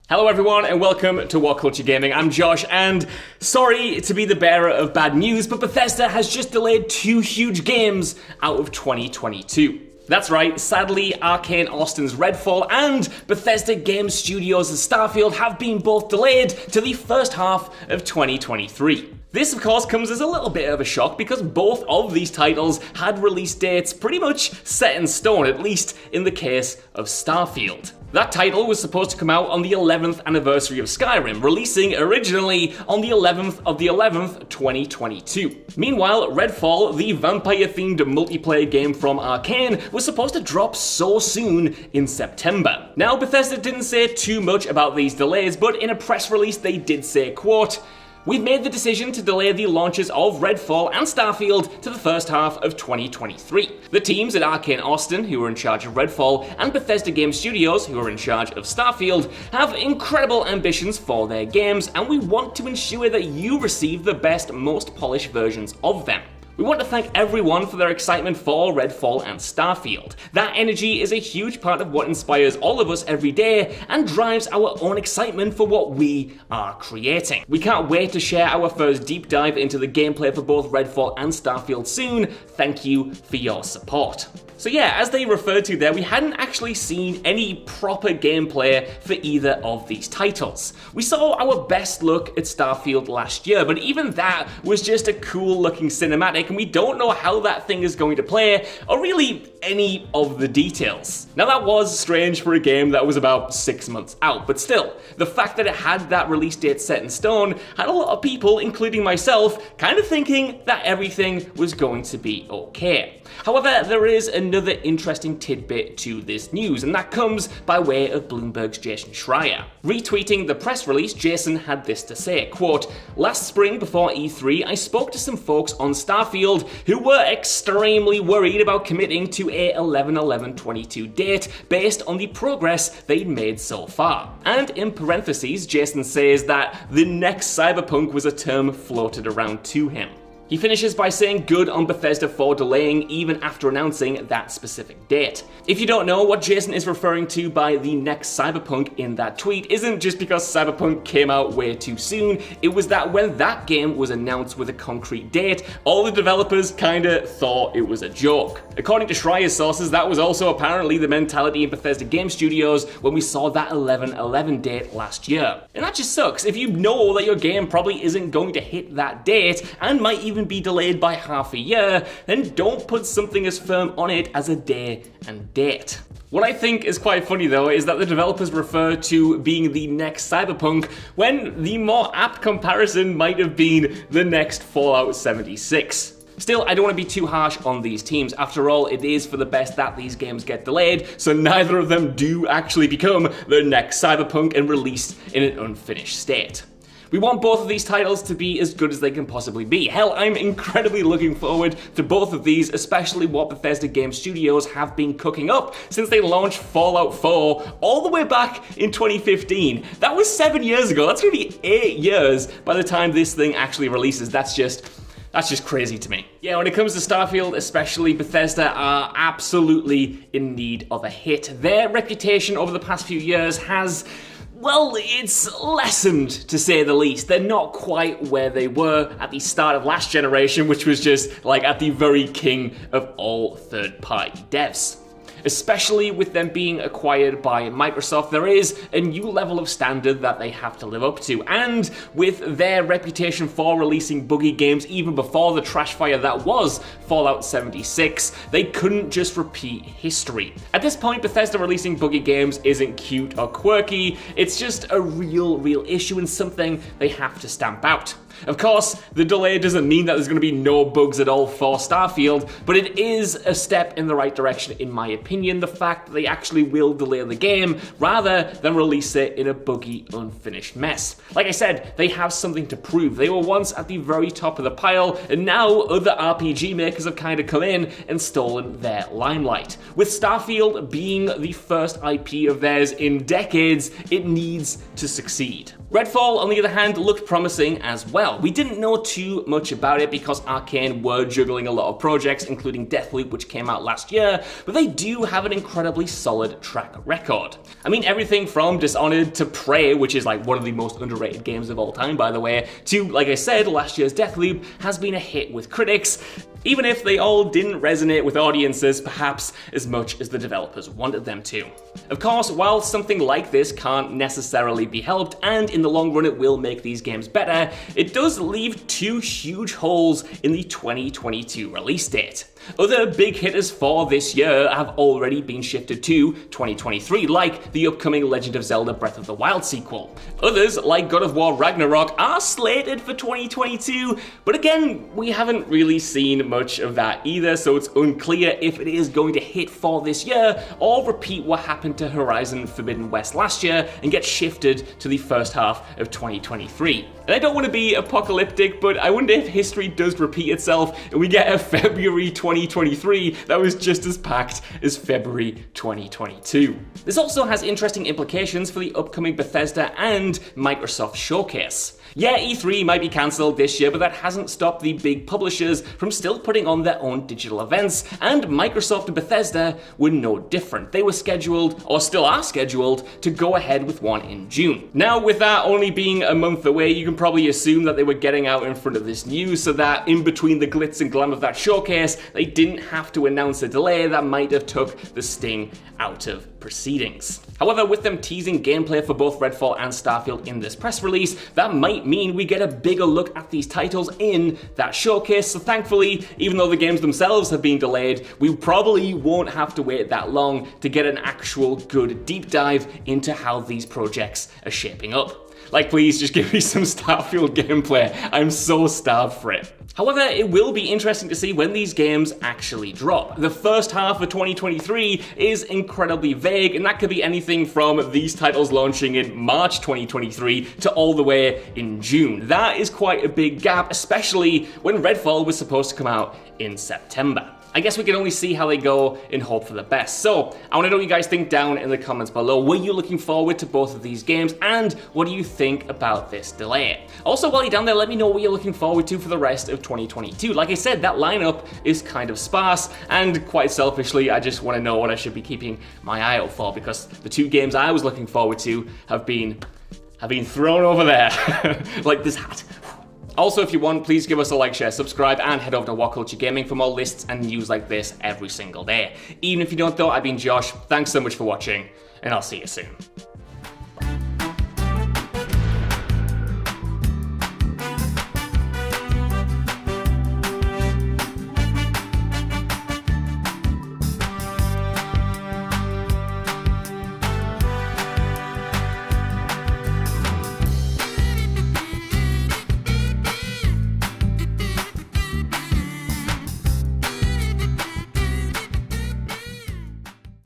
Hello everyone and welcome to WhatCulture Gaming. I'm Josh and sorry to be the bearer of bad news, but Bethesda has just delayed two huge games out of 2022. That's right, sadly, Arcane Austin's Redfall and Bethesda Game Studios' Starfield have been both delayed to the first half of 2023. This, of course, comes as a little bit of a shock because both of these titles had release dates pretty much set in stone, at least in the case of Starfield. That title was supposed to come out on the 11th anniversary of Skyrim, releasing originally on the 11th of the 11th, 2022. Meanwhile, Redfall, the vampire-themed multiplayer game from Arcane, was supposed to drop so soon in September. Now, Bethesda didn't say too much about these delays, but in a press release they did say, quote, "We've made the decision to delay the launches of Redfall and Starfield to the first half of 2023. The teams at Arcane Austin, who are in charge of Redfall, and Bethesda Game Studios, who are in charge of Starfield, have incredible ambitions for their games, and we want to ensure that you receive the best, most polished versions of them. We want to thank everyone for their excitement for Redfall and Starfield. That energy is a huge part of what inspires all of us every day and drives our own excitement for what we are creating. We can't wait to share our first deep dive into the gameplay for both Redfall and Starfield soon. Thank you for your support." So yeah, as they referred to there, we hadn't actually seen any proper gameplay for either of these titles. We saw our best look at Starfield last year, but even that was just a cool looking cinematic and we don't know how that thing is going to play or really any of the details. Now that was strange for a game that was about 6 months out, but still, the fact that it had that release date set in stone had a lot of people, including myself, kind of thinking that everything was going to be okay. However, there is another interesting tidbit to this news, and that comes by way of Bloomberg's Jason Schreier. Retweeting the press release, Jason had this to say, quote, "Last spring before E3, I spoke to some folks on Starfield who were extremely worried about committing to a 11/11/22 date based on the progress they'd made so far." And in parentheses, Jason says that the next Cyberpunk was a term floated around to him. He finishes by saying good on Bethesda for delaying even after announcing that specific date. If you don't know, what Jason is referring to by the next Cyberpunk in that tweet isn't just because Cyberpunk came out way too soon, it was that when that game was announced with a concrete date, all the developers kinda thought it was a joke. According to Schreier's sources, that was also apparently the mentality in Bethesda Game Studios when we saw that 11/11 date last year. And that just sucks. If you know that your game probably isn't going to hit that date and might even be delayed by half a year, then don't put something as firm on it as a day and date. What I think is quite funny though is that the developers refer to being the next Cyberpunk when the more apt comparison might have been the next Fallout 76. Still, I don't want to be too harsh on these teams. After all, it is for the best that these games get delayed, so neither of them do actually become the next Cyberpunk and released in an unfinished state. We want both of these titles to be as good as they can possibly be. Hell, I'm incredibly looking forward to both of these, especially what Bethesda Game Studios have been cooking up since they launched Fallout 4 all the way back in 2015. That was 7 years ago. That's gonna be 8 years by the time this thing actually releases. That's just crazy to me. Yeah, when it comes to Starfield, especially, Bethesda are absolutely in need of a hit. Their reputation over the past few years has, well, it's lessened to say the least. They're not quite where they were at the start of last generation, which was just like at the very king of all third-party devs. Especially with them being acquired by Microsoft, there is a new level of standard that they have to live up to. And with their reputation for releasing buggy games even before the trash fire that was Fallout 76, they couldn't just repeat history. At this point, Bethesda releasing buggy games isn't cute or quirky, it's just a real issue and something they have to stamp out. Of course, the delay doesn't mean that there's going to be no bugs at all for Starfield, but it is a step in the right direction in my opinion, the fact that they actually will delay the game rather than release it in a buggy, unfinished mess. Like I said, they have something to prove. They were once at the very top of the pile, and now other RPG makers have kind of come in and stolen their limelight. With Starfield being the first IP of theirs in decades, it needs to succeed. Redfall, on the other hand, looked promising as well. well. We didn't know too much about it because Arcane were juggling a lot of projects, including Deathloop, which came out last year, but they do have an incredibly solid track record. I mean, everything from Dishonored to Prey, which is like one of the most underrated games of all time, by the way, to, like I said, last year's Deathloop has been a hit with critics, even if they all didn't resonate with audiences perhaps as much as the developers wanted them to. Of course, while something like this can't necessarily be helped, and in the long run it will make these games better, it does leave two huge holes in the 2022 release date. Other big hitters for this year have already been shifted to 2023, like the upcoming Legend of Zelda Breath of the Wild sequel. Others, like God of War Ragnarok, are slated for 2022, but again, we haven't really seen much of that either, so it's unclear if it is going to hit for this year or repeat what happened to Horizon Forbidden West last year and get shifted to the first half of 2023. And I don't want to be apocalyptic, but I wonder if history does repeat itself and we get a February 2023 that was just as packed as February 2022. This also has interesting implications for the upcoming Bethesda and Microsoft showcase. Yeah, E3 might be cancelled this year, but that hasn't stopped the big publishers from still putting on their own digital events, and Microsoft and Bethesda were no different. They were scheduled, or still are scheduled, to go ahead with one in June. Now, with that only being a month away, you can probably assume that they were getting out in front of this news so that in between the glitz and glam of that showcase, they didn't have to announce a delay that might have took the sting out of proceedings. However, with them teasing gameplay for both Redfall and Starfield in this press release, that might mean we get a bigger look at these titles in that showcase. So thankfully, even though the games themselves have been delayed, we probably won't have to wait that long to get an actual good deep dive into how these projects are shaping up. Like, please just give me some Starfield gameplay. I'm so starved for it. However, it will be interesting to see when these games actually drop. The first half of 2023 is incredibly vague, and that could be anything from these titles launching in March 2023 to all the way in June. That is quite a big gap, especially when Redfall was supposed to come out in September. I guess we can only see how they go and hope for the best. So, I want to know what you guys think down in the comments below. Were you looking forward to both of these games? And what do you think about this delay? Also, while you're down there, let me know what you're looking forward to for the rest of 2022. Like I said, that lineup is kind of sparse, and quite selfishly, I just want to know what I should be keeping my eye out for, because the two games I was looking forward to have been thrown over there. Like this hat. Also, if you want, please give us a like, share, subscribe, and head over to WhatCulture Gaming for more lists and news like this every single day. Even if you don't though, I've been Josh, thanks so much for watching, and I'll see you soon.